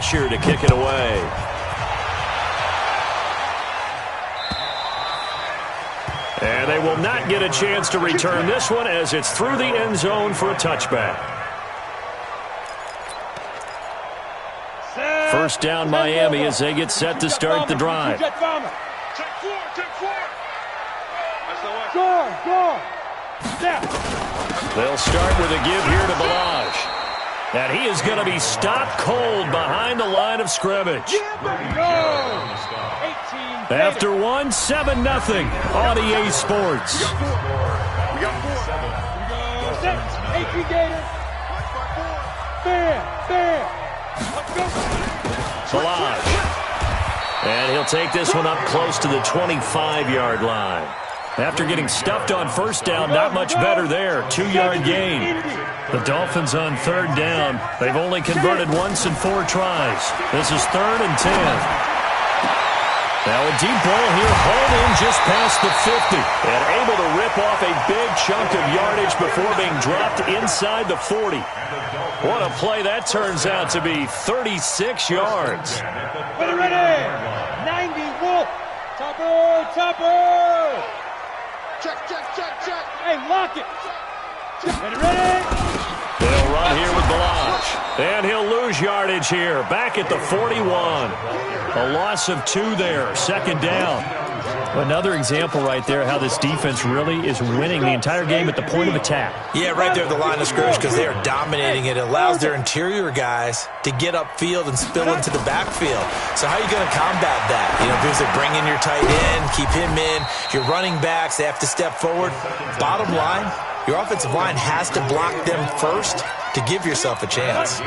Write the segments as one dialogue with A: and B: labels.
A: Washer to kick it away. And they will not get a chance to return this one as it's through the end zone for a touchback. First down Miami as they get set to start the drive.
B: They'll
A: start with a give here to Balaj. And he is going to be stopped cold behind the line of scrimmage. After one, 7-0 on EA Sports. Balaj. And he'll take this one up close to the 25-yard line. After getting stuffed on first down, not much better there. 2-yard gain. The Dolphins on third down. They've only converted once in 4 tries. This is 3rd and 10. Now a deep ball here, hauled in just past the 50. And able to rip off a big chunk of yardage before being dropped inside the 40. What a play that turns out to be, 36 yards.
B: Ready, 90, Wolf. Topper. Check. Hey, lock it. Ready.
A: They'll run here with Balaj. And he'll lose yardage here. Back at the 41. A loss of 2 there. 2nd down. Another example right there how this defense really is winning the entire game at the point of attack.
C: Yeah, right there at the line of scrimmage because they are dominating it. It allows their interior guys to get upfield and spill into the backfield. So how are you going to combat that? Because they bring in your tight end, keep him in. Your running backs, they have to step forward. Bottom line, your offensive line has to block them first to give yourself a chance.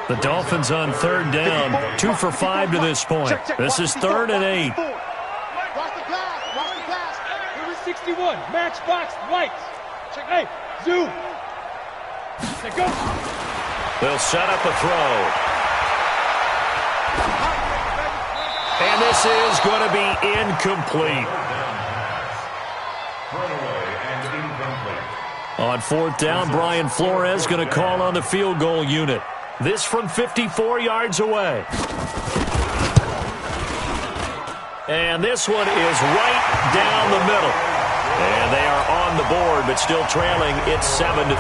A: The Dolphins on third down, 2 for 5 to this point. This is 3rd and 8.
B: Watch the pass. Number 61, matchbox lights. Hey, zoom. Go.
A: They'll set up a throw. And this is going to be incomplete. On 4th down, Brian Flores going to call on the field goal unit. This from 54 yards away. And this one is right down the middle. And they are on the board, but still trailing. It's 7-3.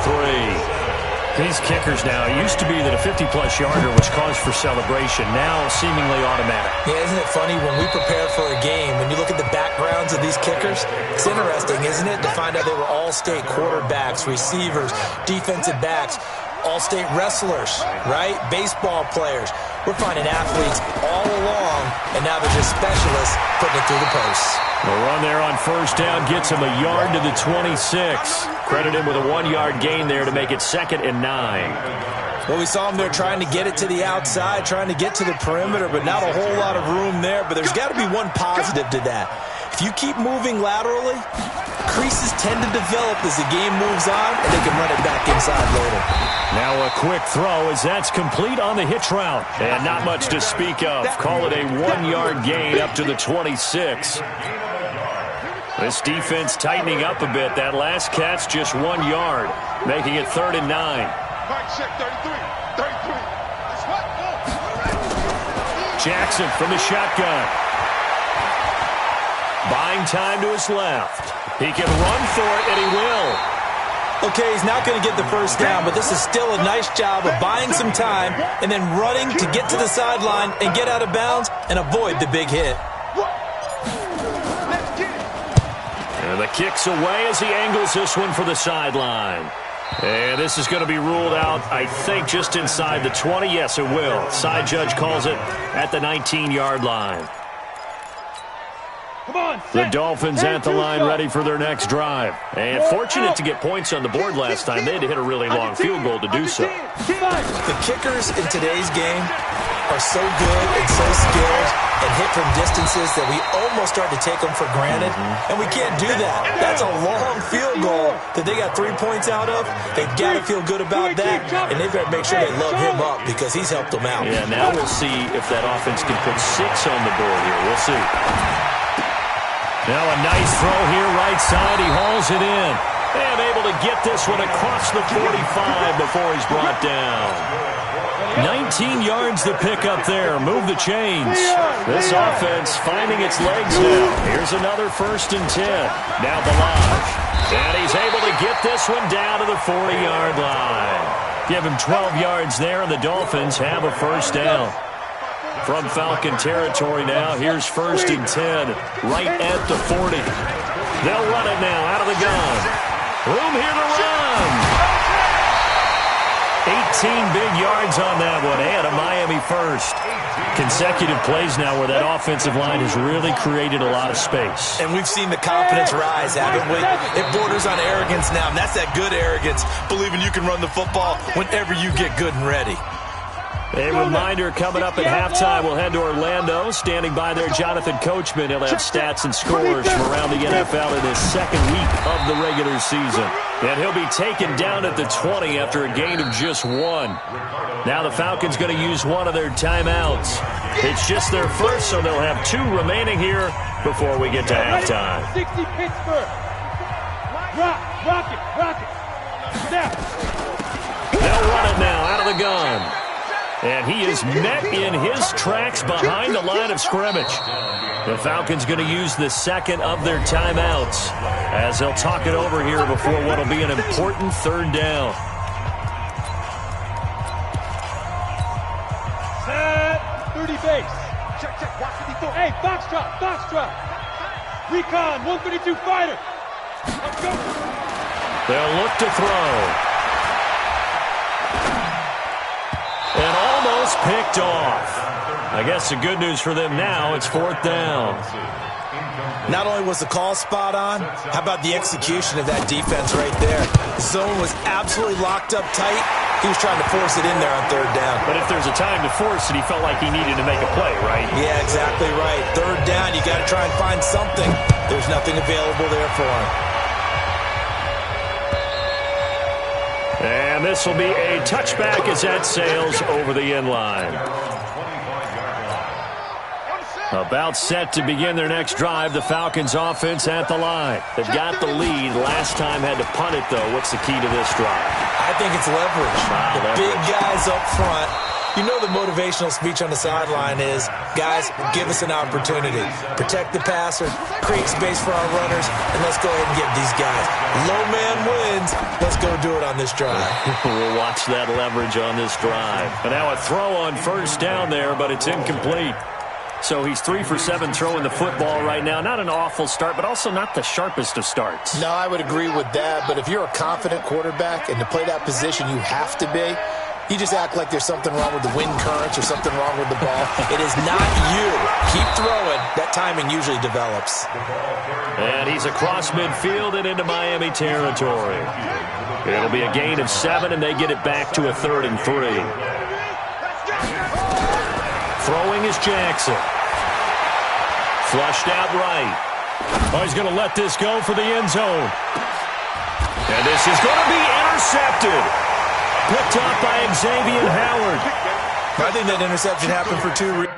A: These kickers now, it used to be that a 50-plus yarder was cause for celebration. Now seemingly automatic.
C: Yeah, isn't it funny when we prepare for a game, when you look at the backgrounds of these kickers, it's interesting, isn't it, to find out they were all-state quarterbacks, receivers, defensive backs, all-state wrestlers, right? Baseball players. We're finding athletes all along, and now they're just specialists putting it through the posts.
A: The run there on first down gets him a yard to the 26. Credit him with a 1-yard gain there to make it 2nd and 9.
C: Well, we saw him there trying to get it to the outside, trying to get to the perimeter, but not a whole lot of room there. But there's got to be one positive to that. If you keep moving laterally, creases tend to develop as the game moves on, and they can run it back inside later.
A: Now a quick throw as that's complete on the hitch route. And not much to speak of. Call it a 1-yard gain up to the 26. This defense tightening up a bit. That last catch just 1 yard, making it 3rd and 9. Jackson from the shotgun. Buying time to his left. He can run for it, and he will.
C: Okay, he's not going to get the first down, but this is still a nice job of buying some time and then running to get to the sideline and get out of bounds and avoid the big hit.
A: And the kick's away as he angles this one for the sideline. And this is going to be ruled out, I think, just inside the 20. Yes, it will. Side judge calls it at the 19-yard line. The Dolphins at the line ready for their next drive. And fortunate to get points on the board last time. They had to hit a really long field goal to do so.
C: The kickers in today's game are so good and so skilled and hit from distances that we almost start to take them for granted. And we can't do that. That's a long field goal that they got 3 points out of. They've got to feel good about that. And they've got to make sure they love him up because he's helped them out.
A: Yeah, now we'll see if that offense can put 6 on the board here. We'll see. Now a nice throw here right side. He hauls it in. And able to get this one across the 45 before he's brought down. 19 yards to pick up there. Move the chains. This offense finding its legs now. Here's another 1st and 10. Now Balaj. And he's able to get this one down to the 40-yard line. Give him 12 yards there, and the Dolphins have a 1st down. From Falcon territory now, here's 1st and 10, right at the 40. They'll run it now out of the gun. Room here to run. 18 big yards on that one, and a Miami 1st. Consecutive plays now where that offensive line has really created a lot of space.
C: And we've seen the confidence rise, haven't we? It borders on arrogance now, and that's that good arrogance, believing you can run the football whenever you get good and ready.
A: A reminder coming up at halftime, we'll head to Orlando. Standing by there, Jonathan Coachman. He'll have stats and scores from around the NFL in his 2nd week of the regular season. And he'll be taken down at the 20 after a gain of just 1. Now the Falcons going to use one of their timeouts. It's just their first, so they'll have 2 remaining here before we get to halftime.
B: 60 Pittsburgh. Rock it. Snap.
A: They'll run it now out of the gun. And he is met in his tracks behind the line of scrimmage. The Falcons going to use the 2nd of their timeouts as they'll talk it over here before what will be an important 3rd down.
B: Set. 30 base. Check. Watch what he throw. Hey, box drop. Recon, 132 fighter. Let's go.
A: They'll look to throw. And almost picked off. I guess the good news for them now, it's 4th down.
C: Not only was the call spot on, how about the execution of that defense right there? The zone was absolutely locked up tight. He was trying to force it in there on 3rd down.
A: But if there's a time to force it, he felt like he needed to make a play, right?
C: Yeah, exactly right. 3rd down, you got to try and find something. There's nothing available there for him.
A: And this will be a touchback as that sails over the end line. About set to begin their next drive, the Falcons offense at the line. They've got the lead. Last time had to punt it, though. What's the key to this drive?
C: I think it's leverage. Big guys up front. You know the motivational speech on the sideline is, guys, give us an opportunity. Protect the passer, create space for our runners, and let's go ahead and get these guys. Low man wins. Let's go do it on this drive.
A: We'll watch that leverage on this drive. And now a throw on 1st down there, but it's incomplete. So he's 3 for 7 throwing the football right now. Not an awful start, but also not the sharpest of starts.
D: No, I would agree with that. But if you're a confident quarterback and to play that position, you have to be. You just act like there's something wrong with the wind currents or something wrong with the ball.
C: It is not you. Keep throwing. That timing usually develops.
A: And he's across midfield and into Miami territory. It'll be a gain of 7, and they get it back to a 3rd and 3. Throwing is Jackson. Flushed out right. Oh, he's going to let this go for the end zone. And this is going to be intercepted. Picked up by Xavier Howard.
C: I think that interception happened for 2 reasons.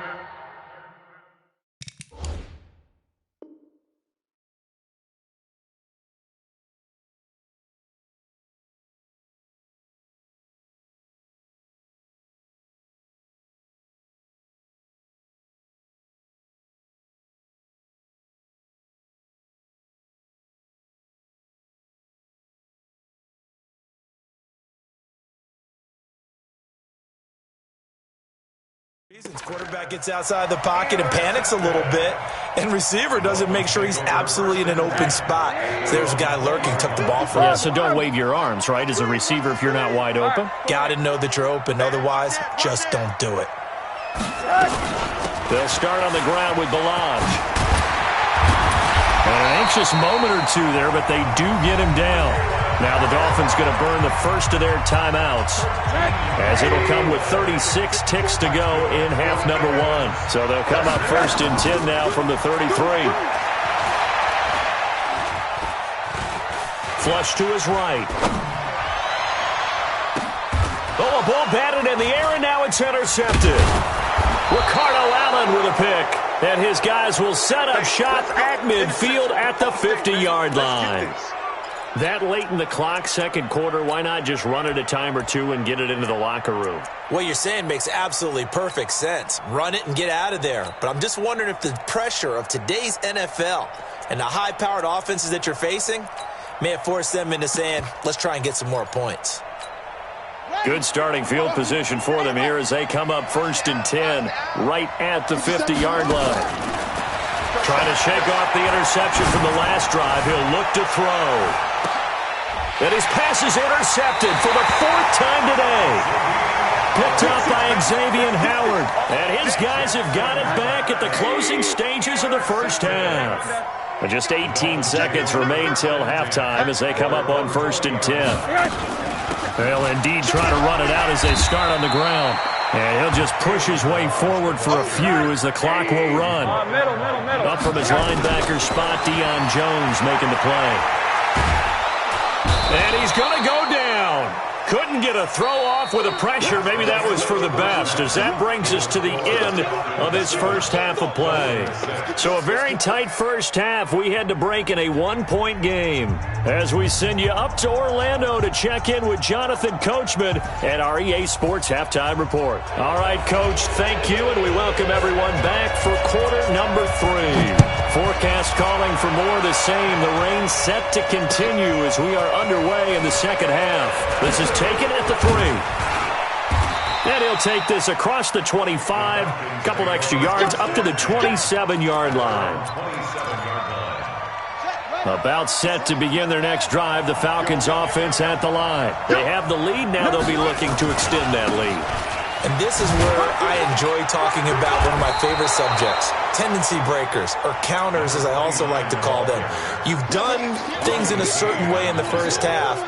C: Quarterback gets outside the pocket and panics a little bit, and receiver doesn't make sure he's absolutely in an open spot. So there's a guy lurking, took the ball from him.
A: Yeah, so don't wave your arms, right, as a receiver if you're not wide open.
C: Got to know that you're open. Otherwise, just don't do it.
A: They'll start on the ground with Balaj. An anxious moment or two there, but they do get him down. Now the Dolphins going to burn the first of their timeouts, as it'll come with 36 ticks to go in half number 1. So they'll come up 1st and 10 now from the 33. Flush to his right. Oh, a ball batted in the air, and now it's intercepted. Ricardo Allen with a pick, and his guys will set up shop at midfield at the 50-yard line. That late in the clock, second quarter, why not just run it a time or two and get it into the locker room?
C: What you're saying makes absolutely perfect sense. Run it and get out of there. But I'm just wondering if the pressure of today's NFL and the high-powered offenses that you're facing may have forced them into saying, let's try and get some more points.
A: Good starting field position for them here as they come up 1st and 10 right at the 50-yard line. Trying to shake off the interception from the last drive. He'll look to throw. And his pass is intercepted for the 4th time today. Picked up by Xavier Howard. And his guys have got it back at the closing stages of the first half. And just 18 seconds remain till halftime as they come up on 1st and 10. They'll indeed try to run it out as they start on the ground. And he'll just push his way forward for a few as the clock will run. Up from his linebacker spot, Deion Jones making the play. And he's going to go down. Couldn't get a throw off with the pressure. Maybe that was for the best, as that brings us to the end of this first half of play. So a very tight first half. We had to break in a 1-point game as we send you up to Orlando to check in with Jonathan Coachman and our EA Sports Halftime Report. All right, Coach, thank you, and we welcome everyone back for quarter number 3. Forecast calling for more of the same. The rain set to continue as we are underway in the second half. This is taken at the 3. And he'll take this across the 25, a couple extra yards up to the 27-yard line. About set to begin their next drive, the Falcons offense at the line. They have the lead, now they'll be looking to extend that lead.
C: And this is where I enjoy talking about one of my favorite subjects, tendency breakers, or counters as I also like to call them. You've done things in a certain way in the first half,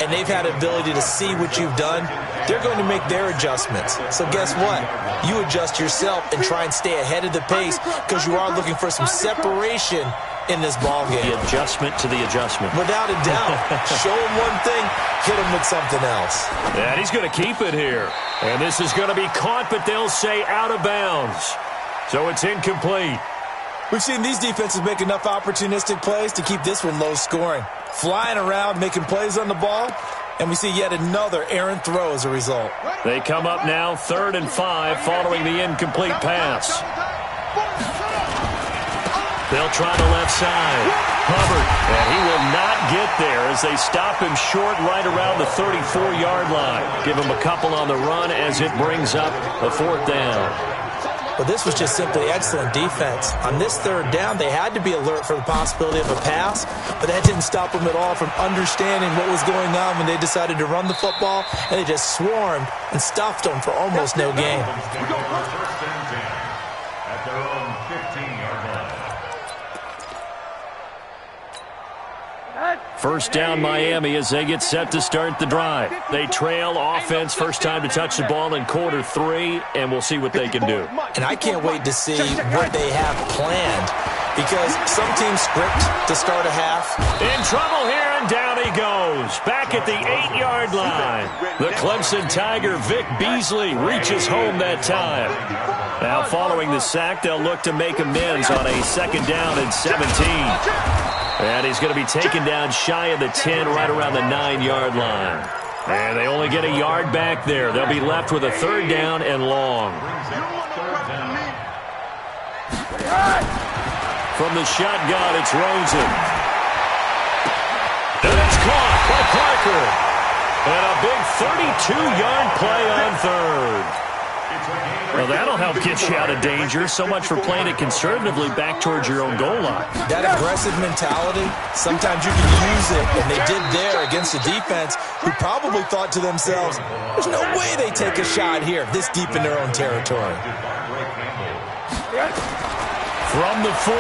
C: and they've had the ability to see what you've done. They're going to make their adjustments. So guess what? You adjust yourself and try and stay ahead of the pace because you are looking for some separation in this ball game.
A: The adjustment to the adjustment.
C: Without a doubt. Show him one thing, hit him with something else.
A: And he's going to keep it here. And this is going to be caught, but they'll say out of bounds. So it's incomplete.
C: We've seen these defenses make enough opportunistic plays to keep this one low scoring. Flying around, making plays on the ball, and we see yet another errant throw as a result.
A: They come up now 3rd and 5 following the incomplete pass. They'll try the left side. Hubbard, and he will not get there as they stop him short right around the 34-yard line. Give him a couple on the run as it brings up a 4th down.
C: Well, this was just simply excellent defense. On this 3rd down, they had to be alert for the possibility of a pass, but that didn't stop them at all from understanding what was going on when they decided to run the football, and they just swarmed and stuffed them for almost no gain.
A: First down Miami as they get set to start the drive. They trail offense, first time to touch the ball in quarter 3, and we'll see what they can do.
C: And I can't wait to see what they have planned because some teams script to start a half.
A: In trouble here, and down he goes. Back at the 8-yard line. The Clemson Tiger, Vic Beasley, reaches home that time. Now following the sack, they'll look to make amends on a 2nd down and 17. And he's going to be taken down shy of the 10, right around the 9-yard line. And they only get a yard back there. They'll be left with a 3rd down and long. From the shotgun, it's Rosen. And it's caught by Parker. And a big 32-yard play on 3rd. Well, that'll help get you out of danger. So much for playing it conservatively back towards your own goal line.
C: That aggressive mentality, sometimes you can use it, and they did there against a defense who probably thought to themselves, there's no way they take a shot here this deep in their own territory.
A: From the 44,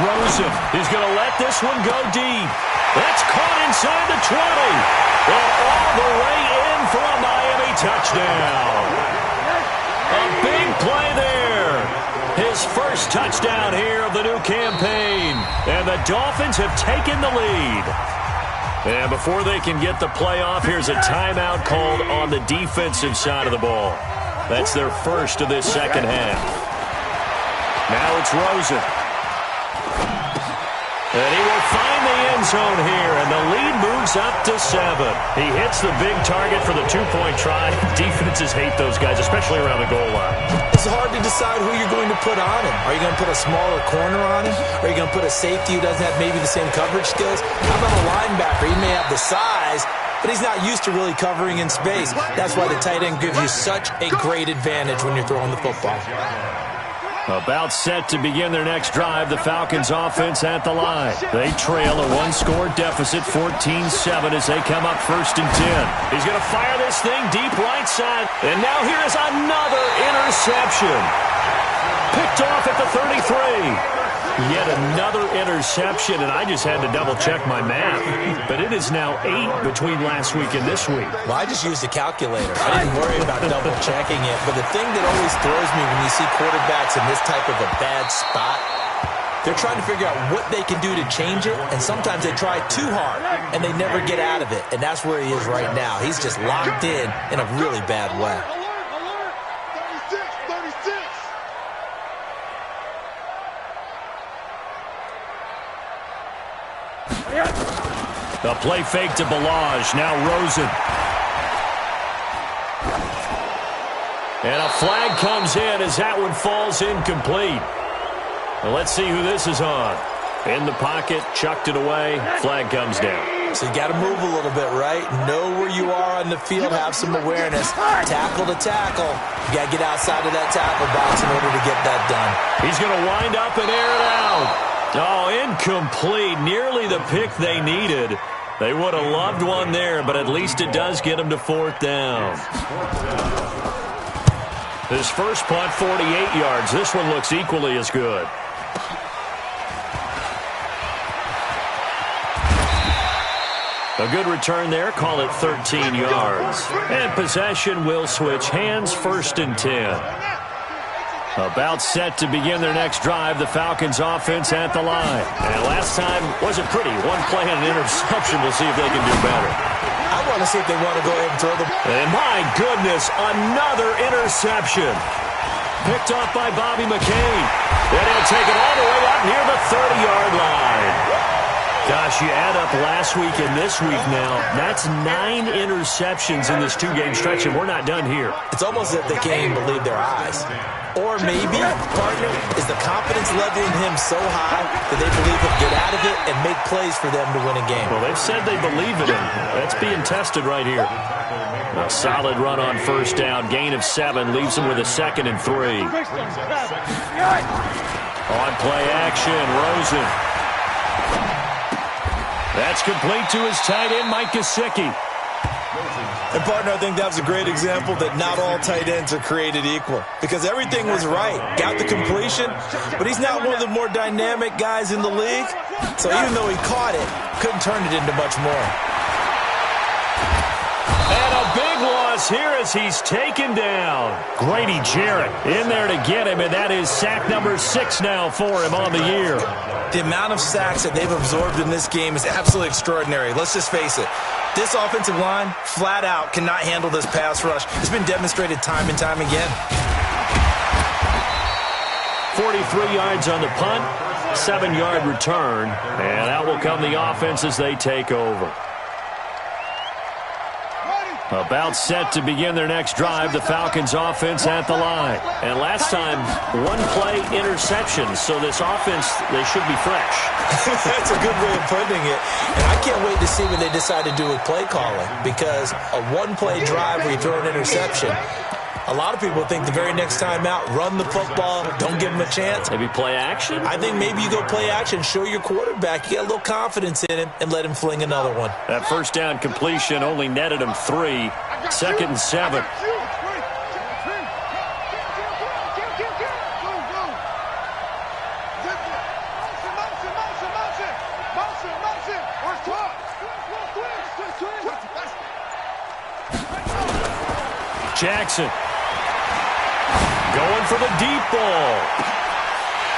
A: Rosen is going to let this one go deep. That's caught inside the 20. And all the way in for a Miami touchdown. A big play there. His first touchdown here of the new campaign. And the Dolphins have taken the lead. And before they can get the play off, here's a timeout called on the defensive side of the ball. That's their first of this second half. Now it's Rosen. And he will find the end zone here, and the lead moves up to 7. He hits the big target for the two-point try. Defenses hate those guys, especially around the goal line.
C: It's hard to decide who you're going to put on him. Are you going to put a smaller corner on him? Are you going to put a safety who doesn't have maybe the same coverage skills? How about a linebacker? He may have the size, but he's not used to really covering in space. That's why the tight end gives you such a great advantage when you're throwing the football.
A: About set to begin their next drive, the Falcons offense at the line. They trail a one-score deficit, 14-7, as they come up 1st and 10. He's going to fire this thing deep right side. And now here is another interception. Picked off at the 33. Yet another interception, and I just had to double-check my math. But it is now 8 between last week and this week.
C: Well, I just used a calculator. I didn't worry about double-checking it. But the thing that always throws me when you see quarterbacks in this type of a bad spot, they're trying to figure out what they can do to change it, and sometimes they try too hard, and they never get out of it. And that's where he is right now. He's just locked in a really bad way.
A: The play fake to Balaj. Now Rosen. And a flag comes in as that one falls incomplete. Well, let's see who this is on. In the pocket, chucked it away. Flag comes down.
C: So you got to move a little bit, right? Know where you are on the field. Have some awareness. Tackle to tackle. You got to get outside of that tackle box in order to get that done.
A: He's going to wind up and air it out. Oh, incomplete. Nearly the pick they needed. They would have loved one there, but at least it does get them to 4th down. His first punt, 48 yards. This one looks equally as good. A good return there. Call it 13 yards. And possession will switch hands, 1st and 10. About set to begin their next drive, the Falcons offense at the line. And last time wasn't pretty. One play and an interception. We'll see if they can do better.
C: I want to see if they want to go ahead and throw the...
A: And my goodness, another interception. Picked off by Bobby McCain. And he'll take it all the way up near the 30-yard line. Gosh, you add up last week and this week now. That's 9 interceptions in this 2-game stretch, and we're not done here.
C: It's almost as if they can't even believe their eyes. Or maybe, partner, is the confidence level in him so high that they believe he'll get out of it and make plays for them to win a game.
A: Well, they've said they believe in him. That's being tested right here. A solid run on 1st down. Gain of 7 leaves him with a 2nd and 3. On play action, Rosen. That's complete to his tight end, Mike Gesicki.
C: And, partner, I think that was a great example that not all tight ends are created equal. Because everything was right. Got the completion, but he's not one of the more dynamic guys in the league. So even though he caught it, couldn't turn it into much more.
A: And a big loss here as he's taken down. Grady Jarrett in there to get him, and that is sack number 6 now for him on the year.
C: The amount of sacks that they've absorbed in this game is absolutely extraordinary. Let's just face it. This offensive line, flat out, cannot handle this pass rush. It's been demonstrated time and time again.
A: 43 yards on the punt, 7-yard return, and out will come the offense as they take over. About set to begin their next drive, the Falcons offense at the line. And last time, 1-play interception, so this offense, they should be fresh.
C: That's a good way of putting it. And I can't wait to see what they decide to do with play calling, because a 1-play drive where you throw an interception, a lot of people think the very next time out, run the football, don't give them a chance.
A: Maybe play action?
C: I think maybe you go play action, show your quarterback, you got a little confidence in him, and let him fling another one.
A: That 1st down completion only netted him 3. 2nd and 7. Jackson going for the deep ball.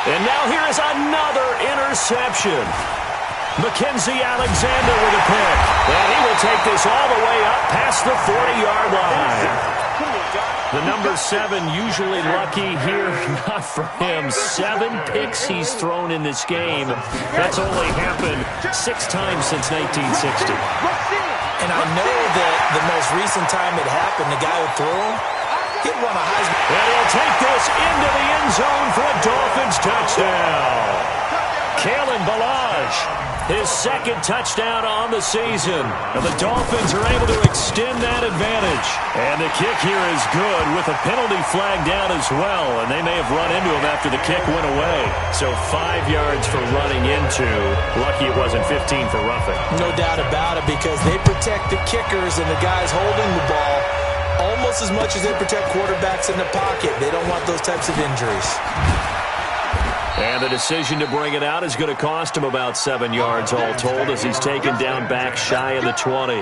A: And now here is another interception. Mackenzie Alexander with a pick. And he will take this all the way up past the 40-yard line. The number 7 usually lucky here. Not for him. 7 picks he's thrown in this game. That's only happened 6 times since 1960.
C: And I know that the most recent time it happened, the guy who threw him, he'd run a Heisman.
A: And he'll take this into the end zone for a Dolphins touchdown. Kalen Ballage, his second touchdown on the season. And the Dolphins are able to extend that advantage. And the kick here is good with a penalty flag down as well. And they may have run into him after the kick went away. So 5 yards for running into. Lucky it wasn't 15 for roughing.
C: No doubt about it, because they protect the kickers and the guys holding the ball almost as much as they protect quarterbacks in the pocket. They don't want those types of injuries.
A: And the decision to bring it out is going to cost him about 7 yards all told as he's taken down back shy of the 20.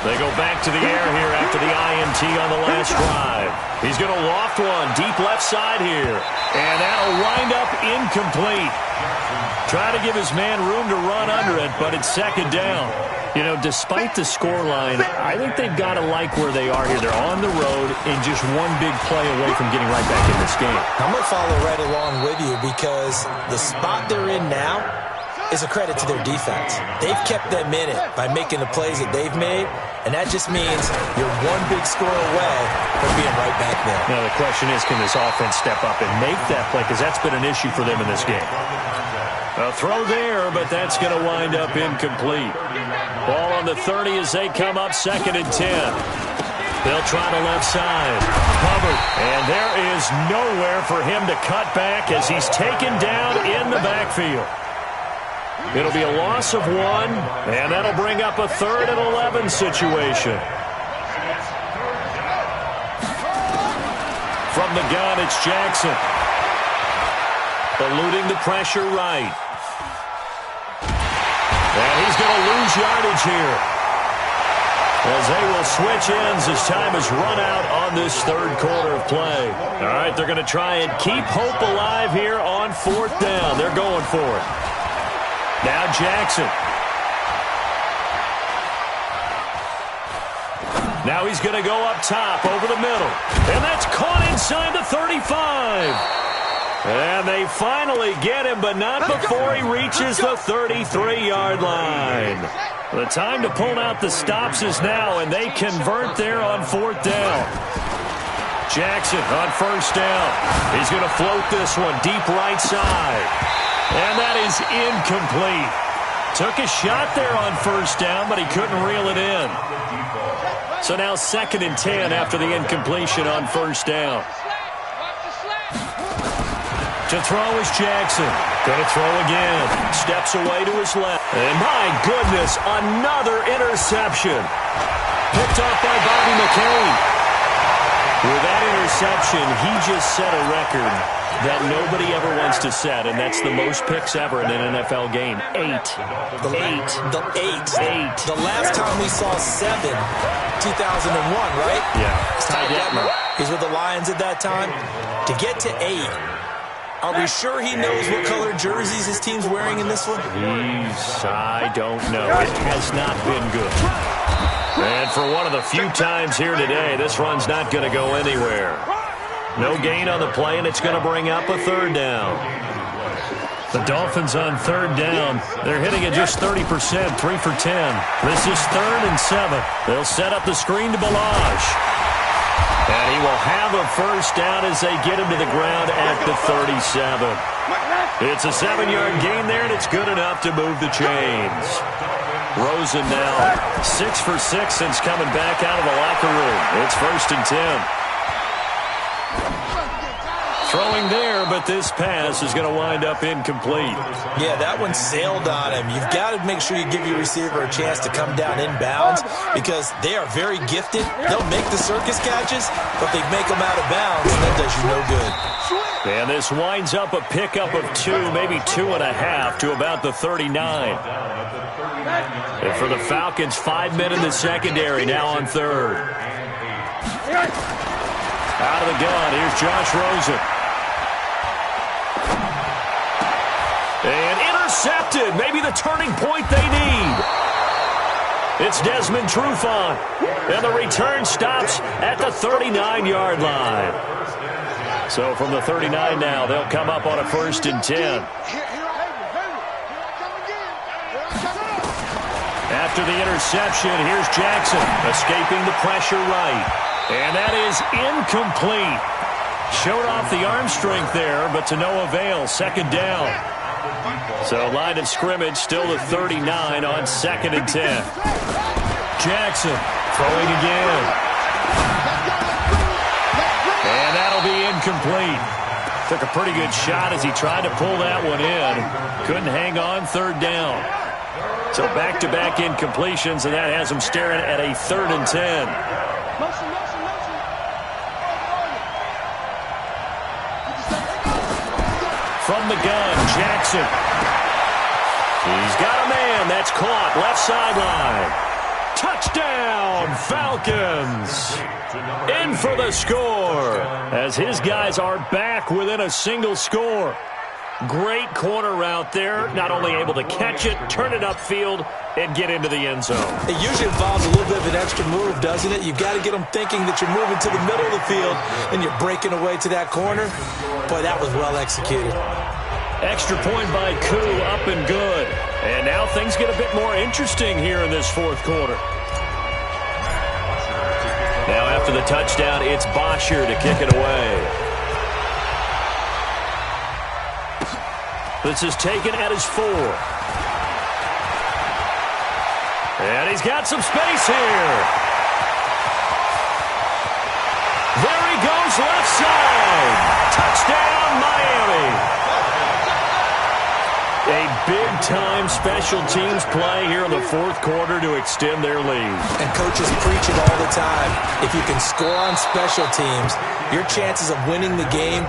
A: They go back to the air here after the INT on the last drive. He's going to loft one deep left side here. And that'll wind up incomplete. Try to give his man room to run under it, but it's second down. You know, despite the scoreline, I think they've got to like where they are here. They're on the road and just one big play away from getting right back in this game.
C: I'm going to follow right along with you, because the spot they're in now is a credit to their defense. They've kept them in it by making the plays that they've made, and that just means you're one big score away from being right back there.
A: Now the question is, can this offense step up and make that play? Because that's been an issue for them in this game. A throw there, but that's going to wind up incomplete. Ball on the 30 as they come up 2nd and 10. They'll try the left side. Covered. And there is nowhere for him to cut back as he's taken down in the backfield. It'll be a loss of 1, and that'll bring up a 3rd and 11 situation. From the gun, it's Jackson. Eluding the pressure right. And he's going to lose yardage here, as they will switch ends as time has run out on this 3rd quarter of play. All right, they're going to try and keep hope alive here on 4th down. They're going for it. Now Jackson. Now he's going to go up top over the middle. And that's caught inside the 35. And they finally get him, but not before he reaches the 33-yard line. The time to pull out the stops is now, and they convert there on 4th down. Jackson on 1st down. He's going to float this one deep right side. And that is incomplete. Took a shot there on 1st down, but he couldn't reel it in. So now 2nd and 10 after the incompletion on 1st down. To throw is Jackson. Going to throw again. Steps away to his left. And my goodness, another interception. Picked off by Bobby McCain. With that interception, he just set a record that nobody ever wants to set, and that's the most picks ever in an NFL game. 8.
C: The last time we saw 7, 2001, right?
A: Yeah. Ty Detmer.
C: He's with the Lions at that time. To get to 8, are we sure he knows what color jerseys his team's wearing in this one?
A: I don't know. It has not been good. And for one of the few times here today, this run's not going to go anywhere. No gain on the play, and it's going to bring up a 3rd down. The Dolphins on 3rd down. They're hitting at just 30%, 3 for 10. This is 3rd and 7. They'll set up the screen to Ballage. And he will have a 1st down as they get him to the ground at the 37. It's a 7-yard gain there, and it's good enough to move the chains. Rosen now 6 for 6 since coming back out of the locker room. It's 1st and 10. Throwing there, but this pass is going to wind up incomplete.
C: Yeah, that one sailed on him. You've got to make sure you give your receiver a chance to come down inbounds, because they are very gifted. They'll make the circus catches, but they make them out of bounds, and that does you no good.
A: And this winds up a pickup of 2, maybe 2.5 to about the 39. And for the Falcons, 5 men in the secondary now on 3rd. Out of the gun, here's Josh Rosen. And Intercepted. Maybe the turning point they need. It's Desmond Trufant. And the return stops at the 39-yard line. So from the 39 now, they'll come up on a 1st and 10. After the interception, here's Jackson escaping the pressure right. And that is incomplete. Showed off the arm strength there, but to no avail. 2nd down. So line of scrimmage still the 39 on 2nd and 10. Jackson throwing again. And that'll be incomplete. Took a pretty good shot as he tried to pull that one in. Couldn't hang on. 3rd down. So back-to-back incompletions, and that has him staring at a 3rd and 10. From the gun, Jackson. He's got a man. That's caught. Left sideline. Touchdown, Falcons. In for the score as his guys are back within a single score. Great corner route there. Not only able to catch it, turn it upfield, and get into the end zone.
C: It usually involves a little bit of an extra move, doesn't it? You've got to get them thinking that you're moving to the middle of the field and you're breaking away to that corner. Boy, that was well executed.
A: Extra point by Koo, up and good. And now things get a bit more interesting here in this 4th quarter. Now after the touchdown, it's Bosher to kick it away. This is taken at his 4. And he's got some space here. There he goes, left side. Touchdown, Miami. A big-time special teams play here in the 4th quarter to extend their lead.
C: And coaches preach it all the time. If you can score on special teams, your chances of winning the game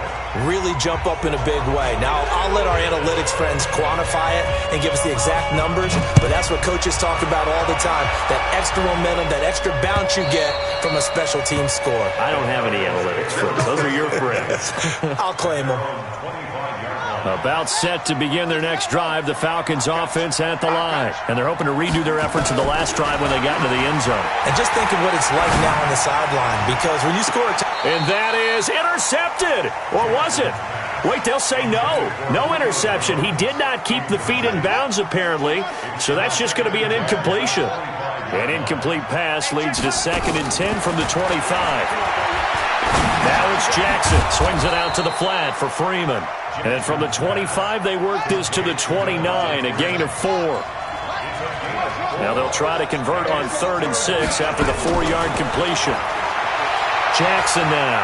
C: really jump up in a big way. Now, I'll let our analytics friends quantify it and give us the exact numbers, but that's what coaches talk about all the time, that extra momentum, that extra bounce you get from a special team score.
A: I don't have any analytics friends. Those are your friends.
C: I'll claim them.
A: About set to begin their next drive, the Falcons offense at the line. And they're hoping to redo their efforts in the last drive when they got into the end zone.
C: And just think of what it's like now on the sideline, because when you score a
A: and that is intercepted. Or was it? Wait, they'll say no. No interception. He did not keep the feet in bounds, apparently. So that's just going to be an incompletion. An incomplete pass leads to 2nd and 10 from the 25. Now it's Jackson. Swings it out to the flat for Freeman. And from the 25, they work this to the 29, a gain of 4. Now they'll try to convert on 3rd and 6 after the 4-yard completion. Jackson now.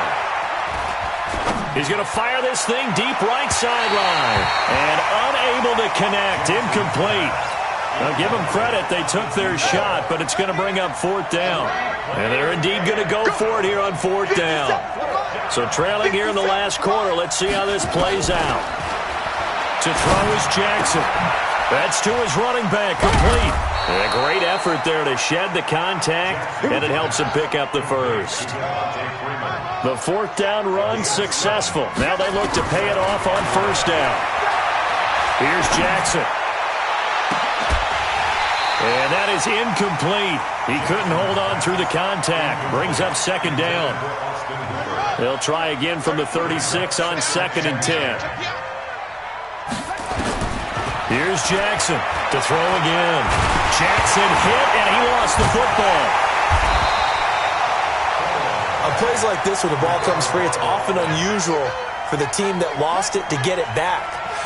A: He's going to fire this thing deep right sideline. And unable to connect. Incomplete. Now give them credit. They took their shot, but it's going to bring up 4th down. And they're indeed going to go for it here on 4th down. So trailing here in the last quarter. Let's see how this plays out. To throw is Jackson. That's to his running back. Complete. And a great effort there to shed the contact, and it helps him pick up the first. The 4th down run successful. Now they look to pay it off on 1st down. Here's Jackson. And that is incomplete. He couldn't hold on through the contact. Brings up 2nd down. They'll try again from the 36 on 2nd and 10. Here's Jackson to throw again. Jackson hit, and he lost the football.
C: On plays like this where the ball comes free, it's often unusual for the team that lost it to get it back.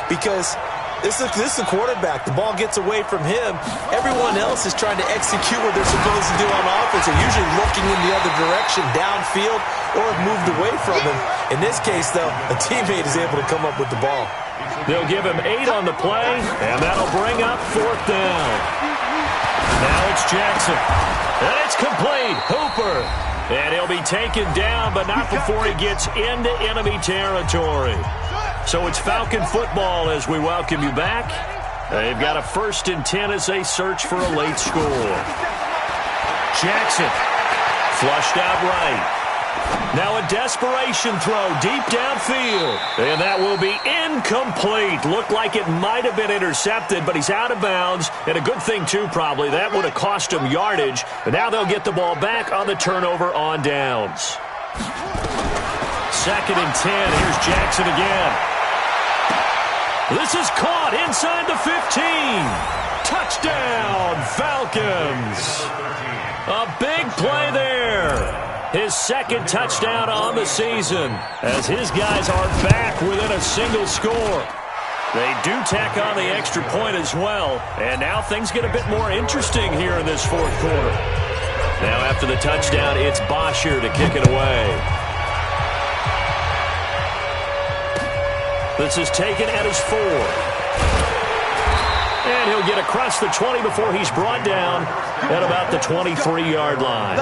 C: Because this is the quarterback. The ball gets away from him. Everyone else is trying to execute what they're supposed to do on offense. They're usually looking in the other direction, downfield, or have moved away from him. In this case, though, a teammate is able to come up with the ball.
A: They'll give him 8 on the play, and that'll bring up 4th down. Now it's Jackson. And it's complete. Hooper. And he'll be taken down, but not before he gets into enemy territory. So it's Falcon football as we welcome you back. They've got a 1st and 10 as they search for a late score. Jackson flushed out right. Now a desperation throw deep downfield. And that will be incomplete. Looked like it might have been intercepted, but he's out of bounds. And a good thing, too, probably. That would have cost him yardage. And now they'll get the ball back on the turnover on downs. 2nd and 10. Here's Jackson again. This is caught inside the 15. Touchdown, Falcons. A big play there. His 2nd touchdown on the season as his guys are back within a single score. They do tack on the extra point as well, and now things get a bit more interesting here in this 4th quarter. Now after the touchdown, it's Bosher to kick it away. This is taken at his 4. And he'll get across the 20 before he's brought down at about the 23-yard line.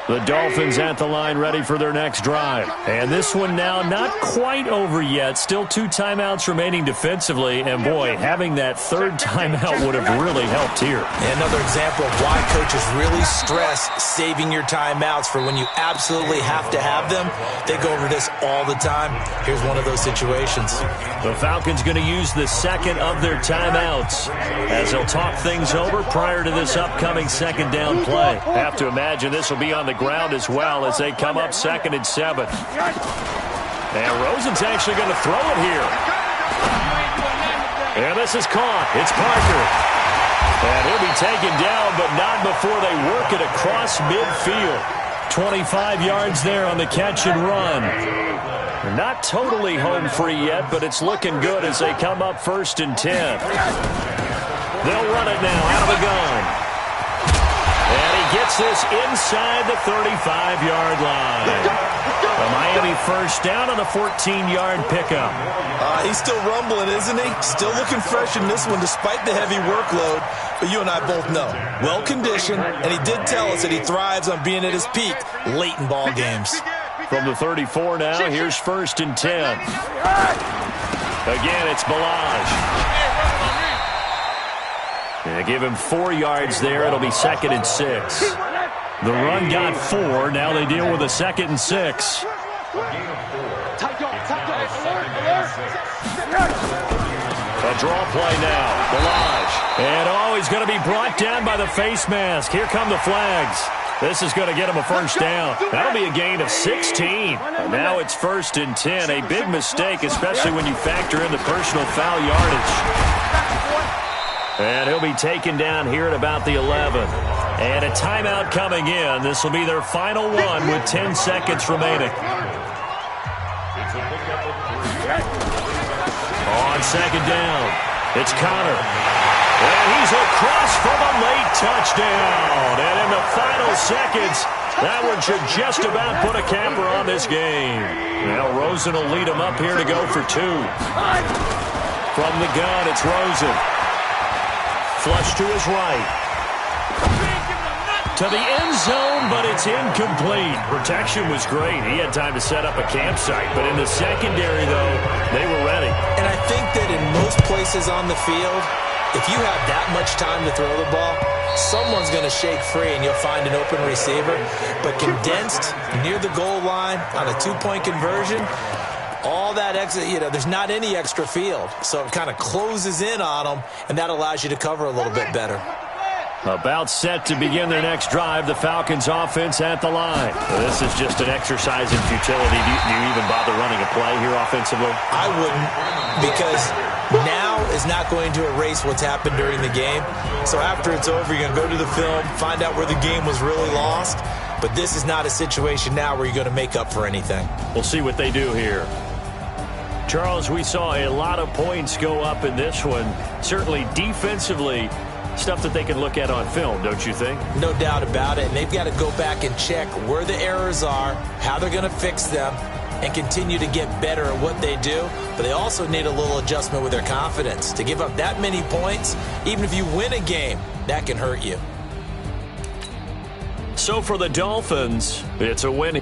A: The Dolphins at the line ready for their next drive. And this one now not quite over yet. Still 2 timeouts remaining defensively. And, boy, having that 3rd timeout would have really helped here.
C: And another example of why coaches really stress saving your timeouts for when you absolutely have to have them. They go over this all the time. Here's one of those situations.
A: The Falcons going to use the 2nd of their timeouts as they'll talk things over prior to this upcoming 2nd down play. Have to imagine this will be on the ground as well as they come up 2nd and 7. And Rosen's actually going to throw it here. And this is caught. It's Parker. And he'll be taken down, but not before they work it across midfield. 25 yards there on the catch and run. They're not totally home free yet, but it's looking good as they come up 1st and 10. They'll run it now out of the gun. And he gets this inside the 35-yard line. The Miami 1st down on the 14-yard pickup.
C: He's still rumbling, isn't he? Still looking fresh in this one despite the heavy workload. But you and I both know, well-conditioned, and he did tell us that he thrives on being at his peak late in ball games.
A: From the 34 now, here's 1st and 10. Again, it's Balaj. They give him 4 yards there. It'll be 2nd and 6. The run got 4. Now they deal with a 2nd and 6. A draw play now. Balaj. And, he's going to be brought down by the face mask. Here come the flags. This is going to get him a 1st down. That'll be a gain of 16. Now it's 1st and 10. A big mistake, especially when you factor in the personal foul yardage. And he'll be taken down here at about the 11. And a timeout coming in. This will be their final one with 10 seconds remaining. On 2nd down, it's Connor. And he's across for the late touchdown. And in the final seconds, that one should just about put a capper on this game. Now Rosen will lead him up here to go for 2. From the gun, it's Rosen. Flush to his right. To the end zone, but it's incomplete. Protection was great. He had time to set up a campsite. But in the secondary, though, they were ready.
C: And I think that in most places on the field, if you have that much time to throw the ball, someone's going to shake free and you'll find an open receiver. But condensed, near the goal line, on a 2-point conversion, all that extra, there's not any extra field. So it kind of closes in on them, and that allows you to cover a little bit better.
A: About set to begin their next drive, the Falcons offense at the line. This is just an exercise in futility. Do you even bother running a play here offensively?
C: I wouldn't, because now is not going to erase what's happened during the game. So after it's over, you're going to go to the film, find out where the game was really lost. But this is not a situation now where you're going to make up for anything.
A: We'll see what they do here. Charles, we saw a lot of points go up in this one. Certainly defensively, stuff that they can look at on film, don't you think?
C: No doubt about it. And they've got to go back and check where the errors are, how they're going to fix them, and continue to get better at what they do. But they also need a little adjustment with their confidence. To give up that many points, even if you win a game, that can hurt you.
A: So for the Dolphins, it's a win.